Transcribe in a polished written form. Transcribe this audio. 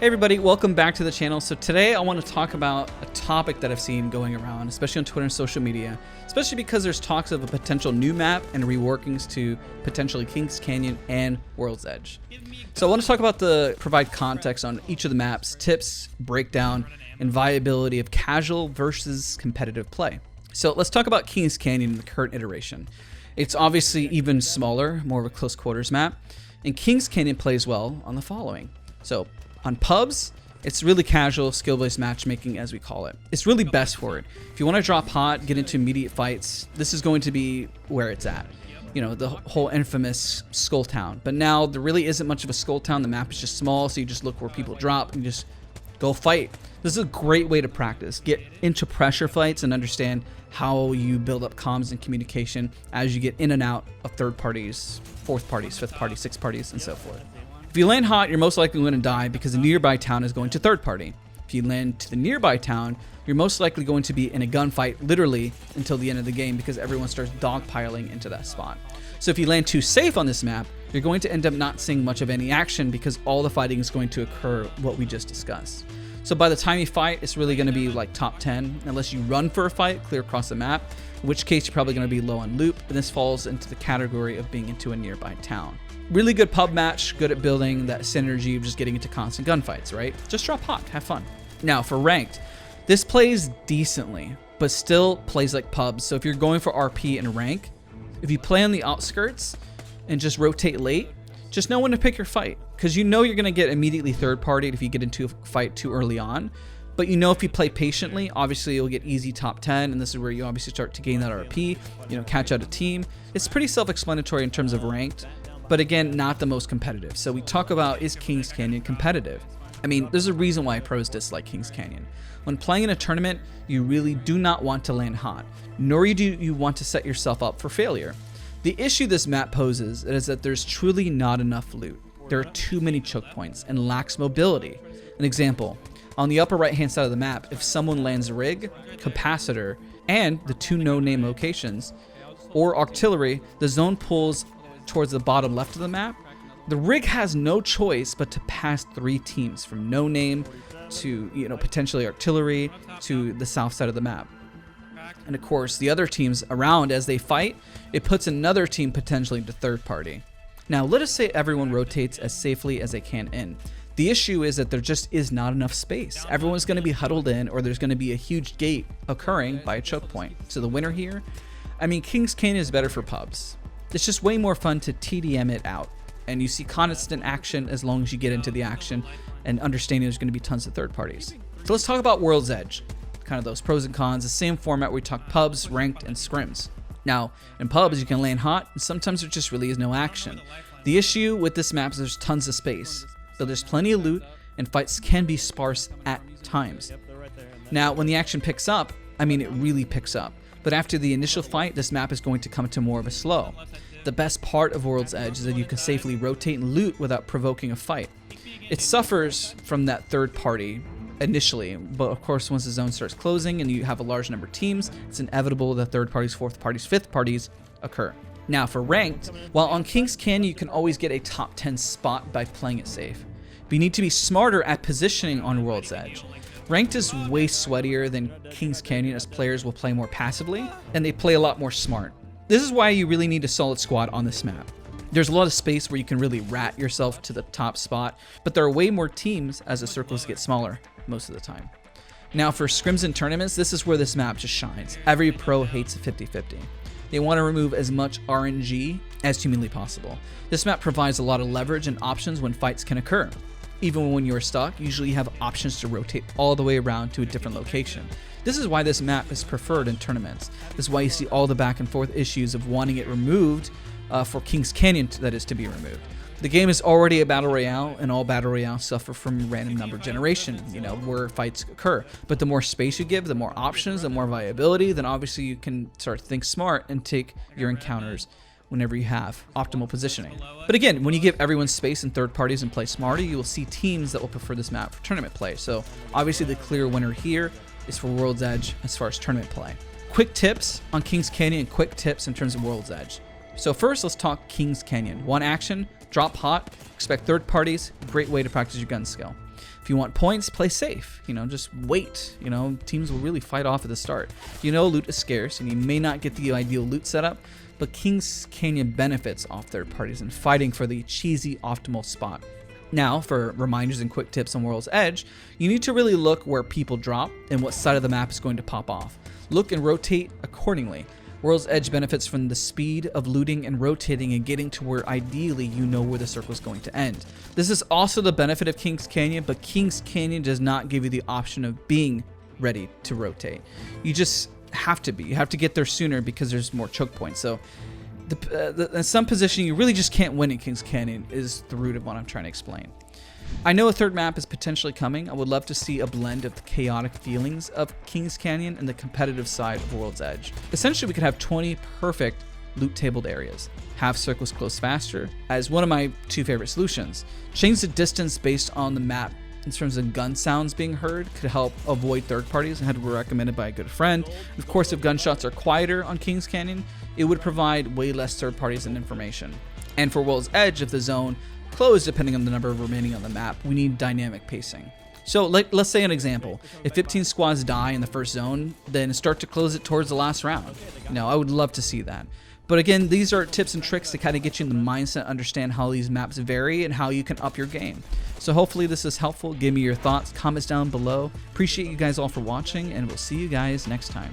Hey everybody, welcome back to the channel. So today I want to talk about a topic that I've seen going around, especially on Twitter and social media, especially because there's talks of a potential new map and reworkings to potentially Kings Canyon and World's Edge. So I want to talk about provide context on each of the maps, tips, breakdown, and viability of casual versus competitive play. So let's talk about Kings Canyon in the current iteration. It's obviously even smaller, more of a close quarters map, and Kings Canyon plays well on the following. So on pubs, it's really casual, skill-based matchmaking, as we call it. It's really best for it. If you want to drop hot, get into immediate fights, this is going to be where it's at. You know, the whole infamous Skull Town. But now there really isn't much of a Skull Town. The map is just small, so you just look where people drop and just go fight. This is a great way to practice. Get into pressure fights and understand how you build up comms and communication as you get in and out of third parties, fourth parties, fifth parties, sixth parties, and so forth. If you land hot, you're most likely going to die because the nearby town is going to third party. If you land to the nearby town, you're most likely going to be in a gunfight literally until the end of the game because everyone starts dogpiling into that spot. So if you land too safe on this map, you're going to end up not seeing much of any action because all the fighting is going to occur what we just discussed. So by the time you fight, it's really going to be like top 10 unless you run for a fight clear across the map, in which case you're probably going to be low on loot, and this falls into the category of being into a nearby town. Really good pub match, good at building that synergy of just getting into constant gunfights, right? Just drop hot, have fun. Now for ranked, this plays decently, but still plays like pubs. So if you're going for RP and rank, if you play on the outskirts and just rotate late, just know when to pick your fight, because you know you're going to get immediately third partied if you get into a fight too early on. But you know if you play patiently, obviously you'll get easy top 10, and this is where you obviously start to gain that RP, you know, catch out a team. It's pretty self-explanatory in terms of ranked, but again, not the most competitive. So we talk about, is Kings Canyon competitive? I mean, there's a reason why pros dislike Kings Canyon. When playing in a tournament, you really do not want to land hot, nor do you want to set yourself up for failure. The issue this map poses is that there's truly not enough loot. There are too many choke points and lacks mobility. An example, on the upper right hand side of the map, if someone lands rig, capacitor, and the two no-name locations, or artillery, the zone pulls towards the bottom left of the map. The rig has no choice but to pass three teams from no name to, you know, potentially artillery to the south side of the map. And of course, the other teams around, as they fight, it puts another team potentially into third party. Now, let us say everyone rotates as safely as they can in. The issue is that there just is not enough space. Everyone's going to be huddled in, or there's going to be a huge gate occurring by a choke point. So the winner here, I mean, Kings Canyon is better for pubs. It's just way more fun to TDM it out, and you see constant action as long as you get into the action and understanding there's going to be tons of third parties. So let's talk about World's Edge, kind of those pros and cons, the same format where we talk pubs, ranked, and scrims. Now, in pubs, you can land hot, and sometimes there just really is no action. The issue with this map is there's tons of space, so there's plenty of loot, and fights can be sparse at times. Now, when the action picks up, I mean, it really picks up. But after the initial fight, this map is going to come to more of a slow. The best part of World's Edge is that you can safely rotate and loot without provoking a fight. It suffers from that third party initially, but of course once the zone starts closing and you have a large number of teams, it's inevitable that third parties, fourth parties, fifth parties occur. Now for ranked, while on Kings Canyon you can always get a top 10 spot by playing it safe, but you need to be smarter at positioning on World's Edge. Ranked is way sweatier than Kings Canyon as players will play more passively, and they play a lot more smart. This is why you really need a solid squad on this map. There's a lot of space where you can really rat yourself to the top spot, but there are way more teams as the circles get smaller most of the time. Now for scrims and tournaments, this is where this map just shines. Every pro hates a 50-50. They want to remove as much RNG as humanly possible. This map provides a lot of leverage and options when fights can occur. Even when you're stuck, usually you have options to rotate all the way around to a different location. This is why this map is preferred in tournaments. This is why you see all the back and forth issues of wanting it removed for Kings Canyon, that is to be removed. The game is already a battle royale, and all battle royales suffer from random number generation, you know, where fights occur. But the more space you give, the more options, the more viability, then obviously you can start to think smart and take your encounters whenever you have optimal positioning. But again, when you give everyone space and third parties and play smarter, you will see teams that will prefer this map for tournament play. So obviously the clear winner here is for World's Edge as far as tournament play. Quick tips on Kings Canyon and quick tips in terms of World's Edge. So first, let's talk Kings Canyon. One action, drop hot, expect third parties, great way to practice your gun skill. If you want points, play safe. You know, just wait. You know, teams will really fight off at the start. You know, loot is scarce, and you may not get the ideal loot setup, but Kings Canyon benefits off third parties and fighting for the cheesy optimal spot. Now, for reminders and quick tips on World's Edge, you need to really look where people drop and what side of the map is going to pop off. Look and rotate accordingly. World's Edge benefits from the speed of looting and rotating and getting to where ideally you know where the circle is going to end. This is also the benefit of Kings Canyon, but Kings Canyon does not give you the option of being ready to rotate. You just have to be. You have to get there sooner because there's more choke points. So in some position you really just can't win in Kings Canyon is the root of what I'm trying to explain. I know a third map is potentially coming. I would love to see a blend of the chaotic feelings of Kings Canyon and the competitive side of World's Edge. Essentially, we could have 20 perfect loot tabled areas. Have circles close faster as one of my two favorite solutions. Change the distance based on the map in terms of gun sounds being heard could help avoid third parties and had been recommended by a good friend. Of course, if gunshots are quieter on Kings Canyon, it would provide way less third parties and information. And for World's Edge, if the zone closed depending on the number remaining on the map, we need dynamic pacing. So let's say an example, if 15 squads die in the first zone, then start to close it towards the last round. Now, I would love to see that. But again, these are tips and tricks to kind of get you in the mindset, understand how these maps vary and how you can up your game. So hopefully this is helpful. Give me your thoughts, comments down below. Appreciate you guys all for watching, and we'll see you guys next time.